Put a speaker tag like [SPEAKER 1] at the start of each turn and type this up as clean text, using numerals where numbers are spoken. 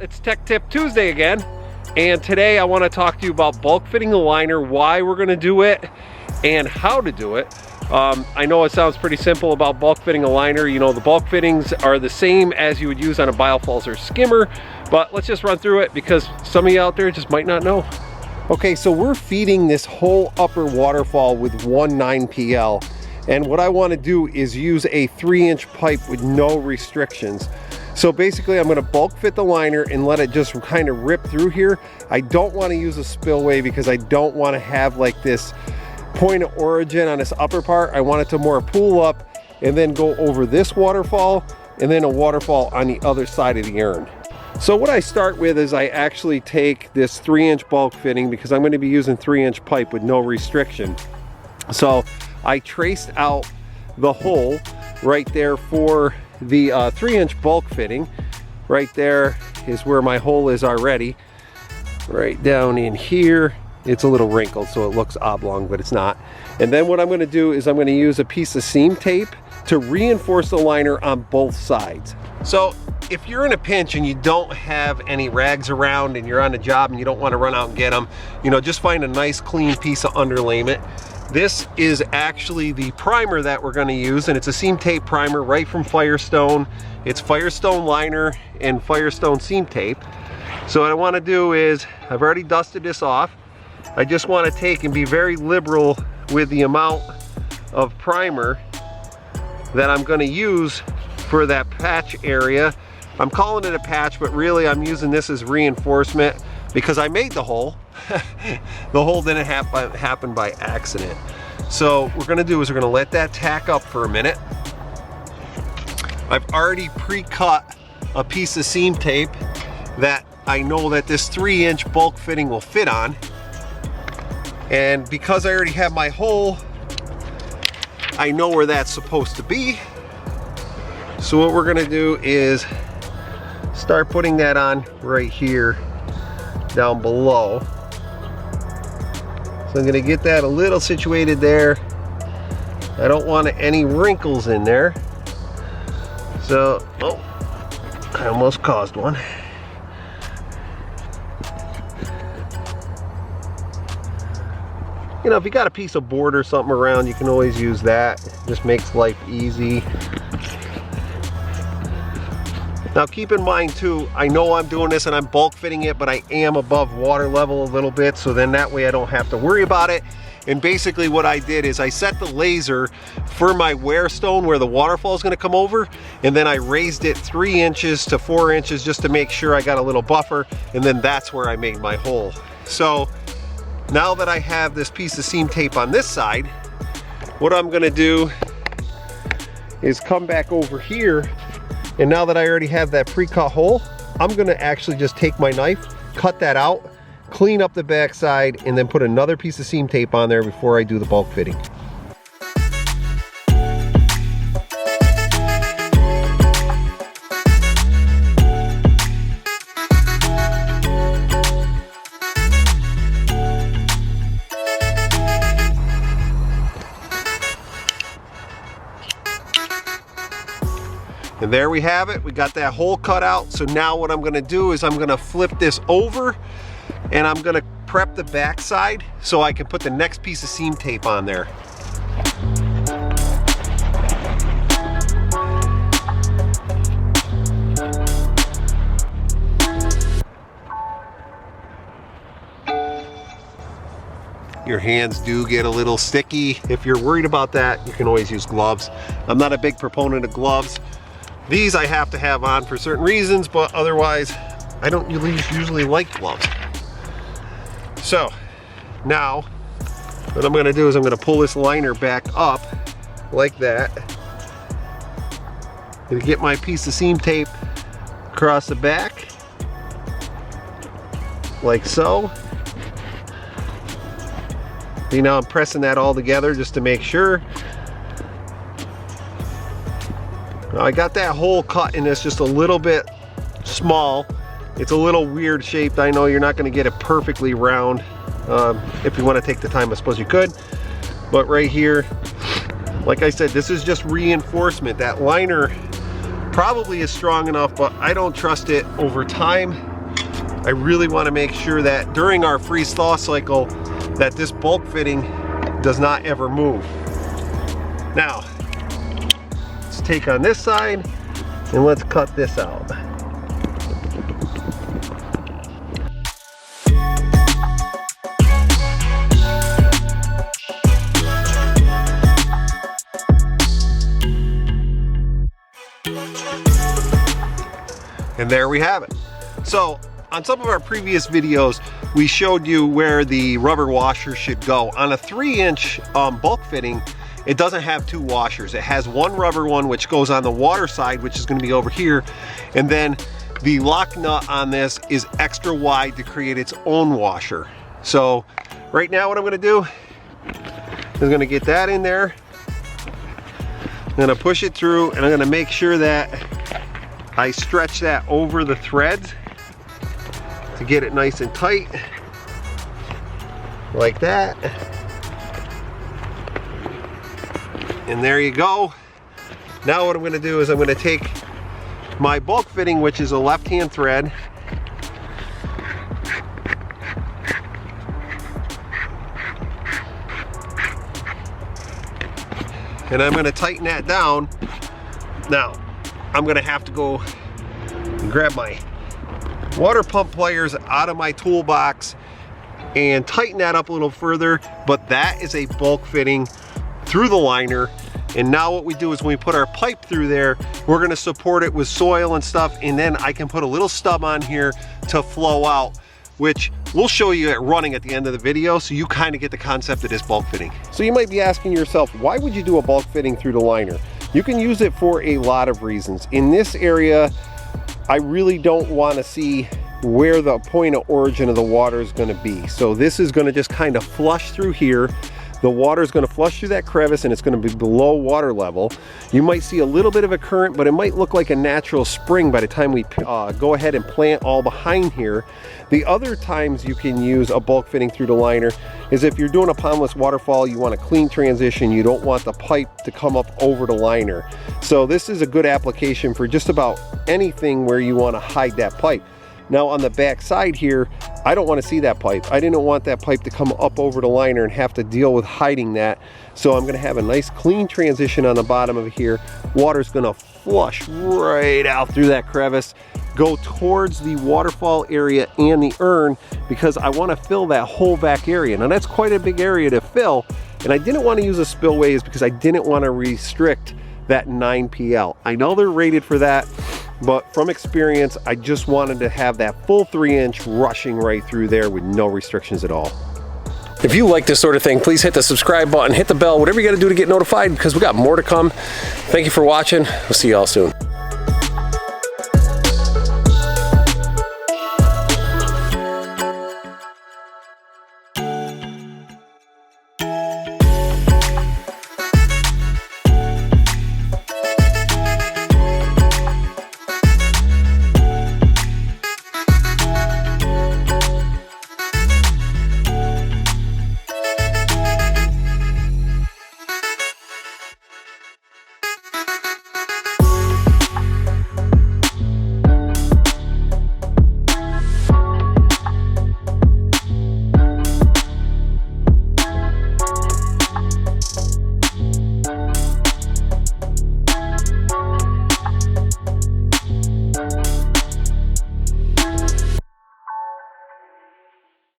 [SPEAKER 1] it's Tech Tip Tuesday again, and today I want to talk to you about bulk fitting the liner, why we're going to do it, and how to do it. I know it sounds pretty simple about bulk fitting a liner. You know, the bulk fittings are the same as you would use on a biofalls or skimmer, but let's just run through it because some of you out there just might not know. Okay, so we're feeding this whole upper waterfall with 1 9PL, and what I want to do is use a 3-inch pipe with no restrictions. So basically I'm going to bulk fit the liner and let it just kind of rip through here. I don't want to use a spillway because I don't want to have like this point of origin on this upper part. I want it to more pool up and then go over this waterfall and then a waterfall on the other side of the urn. So what I start with is I actually take this 3-inch bulk fitting because I'm going to be using 3-inch pipe with no restriction. So I traced out the hole right there for the 3-inch bulk fitting. Right there is where my hole is already. Right down in here. It's a little wrinkled so it looks oblong, but it's not. And then what I'm going to do is I'm going to use a piece of seam tape to reinforce the liner on both sides. So if you're in a pinch and you don't have any rags around and you're on a job and you don't want to run out and get them, you know, just find a nice clean piece of underlayment. This is actually the primer that we're going to use, and it's a seam tape primer right from Firestone. It's Firestone liner and Firestone seam tape. So what I want to do is, I've already dusted this off. I just want to take and be very liberal with the amount of primer that I'm going to use for that patch area. I'm calling it a patch, but really I'm using this as reinforcement because I made the hole. The hole didn't happen by accident. So what we're going to do is we're going to let that tack up for a minute. I've already pre-cut a piece of seam tape that I know that this 3-inch bulk fitting will fit on. And because I already have my hole, I know where that's supposed to be. So what we're going to do is start putting that on right here down below. So I'm going to get that a little situated there. I don't want any wrinkles in there. So, oh, I almost caused one. You know, if you got a piece of board or something around, you can always use that. It just makes life easy. Now keep in mind too, I know I'm doing this and I'm bulk fitting it, but I am above water level a little bit, so then that way I don't have to worry about it. And basically what I did is I set the laser for my wear stone where the waterfall is going to come over, and then I raised it 3 inches to 4 inches just to make sure I got a little buffer, and then that's where I made my hole. So now that I have this piece of seam tape on this side, what I'm going to do is come back over here. And now that I already have that pre-cut hole, I'm gonna actually just take my knife, cut that out, clean up the backside, and then put another piece of seam tape on there before I do the bulk fitting. And there we have it. We got that hole cut out. So now what I'm gonna do is I'm gonna flip this over and I'm gonna prep the back side so I can put the next piece of seam tape on there. Your hands do get a little sticky. If you're worried about that, you can always use gloves. I'm not a big proponent of gloves. These I have to have on for certain reasons, but otherwise I don't usually like gloves. So now what I'm gonna do is I'm gonna pull this liner back up like that. Gonna get my piece of seam tape across the back like so. You know, I'm pressing that all together just to make sure. Now I got that hole cut in this just a little bit small. It's a little weird shaped. I know you're not going to get it perfectly round. If you want to take the time, I suppose you could. But right here, like I said, this is just reinforcement. That liner probably is strong enough, but I don't trust it over time. I really want to make sure that during our freeze-thaw cycle that this bulk fitting does not ever move. Now, let's take on this side and let's cut this out. And there we have it. So on some of our previous videos, we showed you where the rubber washer should go. On a 3-inch bulk fitting, it doesn't have 2 washers. It has one rubber one, which goes on the water side, which is gonna be over here. And then the lock nut on this is extra wide to create its own washer. So right now what I'm gonna do is I'm gonna get that in there. I'm gonna push it through, and I'm gonna make sure that I stretch that over the threads to get it nice and tight, like that. And there you go. Now what I'm gonna do is I'm gonna take my bulk fitting, which is a left-hand thread, and I'm gonna tighten that down. Now, I'm gonna have to go and grab my water pump pliers out of my toolbox and tighten that up a little further, but that is a bulk fitting through the liner. And now what we do is when we put our pipe through there, we're gonna support it with soil and stuff, and then I can put a little stub on here to flow out, which we'll show you at running at the end of the video, so you kind of get the concept of this bulk fitting. So you might be asking yourself, why would you do a bulk fitting through the liner? You can use it for a lot of reasons. In this area, I really don't want to see where the point of origin of the water is going to be. So this is going to just kind of flush through here. The water is going to flush through that crevice, and it's going to be below water level. You might see a little bit of a current, but it might look like a natural spring by the time we go ahead and plant all behind here. The other times you can use a bulk fitting through the liner is if you're doing a pondless waterfall, you want a clean transition, you don't want the pipe to come up over the liner. So this is a good application for just about anything where you want to hide that pipe. Now on the back side here, I don't want to see that pipe. I didn't want that pipe to come up over the liner and have to deal with hiding that. So I'm going to have a nice clean transition on the bottom of here. Water's going to flush right out through that crevice, go towards the waterfall area and the urn, because I want to fill that whole back area. Now that's quite a big area to fill, and I didn't want to use a spillways because I didn't want to restrict that 9 PL. I know they're rated for that, but from experience, I just wanted to have that full 3-inch rushing right through there with no restrictions at all. If you like this sort of thing, please hit the subscribe button, hit the bell, whatever you got to do to get notified, because we got more to come. Thank you for watching. We'll see you all soon.